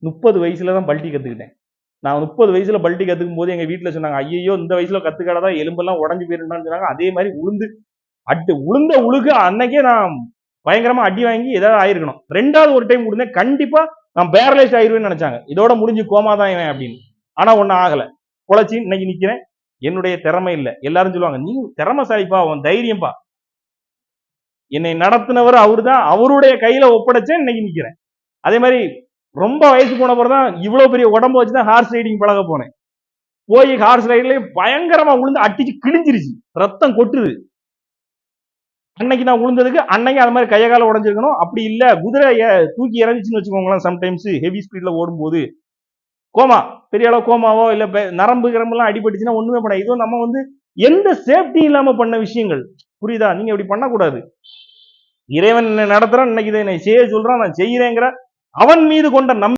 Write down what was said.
30 வயசுல தான் பல்ட்டி கத்துக்கிட்டேன். நான் 30 வயசுல பல்ட்டி கத்துக்கும் போது எங்க வீட்டுல சொன்னாங்க, ஐயோ இந்த வயசுல கத்துக்காதான் எலும்பெல்லாம் உடஞ்சு போயிருந்தான்னு சொன்னாங்க. அதே மாதிரி உளுந்த உழுகு அன்னைக்கே நான் பயங்கரமா அடி வாங்கி ஏதாவது ஆயிருக்கணும். 2வது ஒரு டைம் விழுந்தேன், கண்டிப்பா நான் பேரலைஸ் ஆயிருவேன்னு நினைச்சாங்க. இதோட முடிஞ்சு கோமா தான் இவன் அப்படின்னு. ஆனா ஒன்னும் ஆகல, பொழைச்சி இன்னைக்கு நிக்கிறேன். என்னுடைய திறமை இல்ல. எல்லாரும் சொல்லுவாங்க, நீ திறமைசாலிப்பா, உன் தைரியம்பா. என்னை நடத்தினவர் அவருதான், அவருடைய கையில ஒப்படைச்சேன், இன்னைக்கு நிக்கிறேன். அதே மாதிரி ரொம்ப வயசு போன பிறகுதான் இவ்வளவு பெரிய உடம்பு வச்சுதான் ஹார்ஸ் ரைடிங் பழக போனேன். போய் ஹார்ஸ் ரைட்லயே பயங்கரமா விழுந்து அடிச்சு கிழிஞ்சிருச்சு, ரத்தம் கொட்டுது. அன்னைக்கு நான் விழுந்ததுக்கு அன்னைக்கு அது மாதிரி கைய கால உடஞ்சிருக்கணும். அப்படி இல்ல குதிரை தூக்கி இறங்கிச்சுன்னு வச்சுக்கோங்களேன், சம்டைம்ஸ் ஹெவி ஸ்பீட்ல ஓடும் போது கோமா, பெரிய அளவு கோமாவோ இல்ல நரம்பு கிரம்பெல்லாம் அடிபட்டுச்சுன்னா ஒண்ணுமே பண்ண. இதுவும் நம்ம வந்து எந்த சேஃப்டி இல்லாம பண்ண விஷயங்கள், புரியுதா? நீங்க இப்படி பண்ணக்கூடாது. இறைவன் நடத்துறான், இன்னைக்கு இதை செய்ய சொல்றான், நான் செய்யறேங்கிற அவன் மீது கொண்ட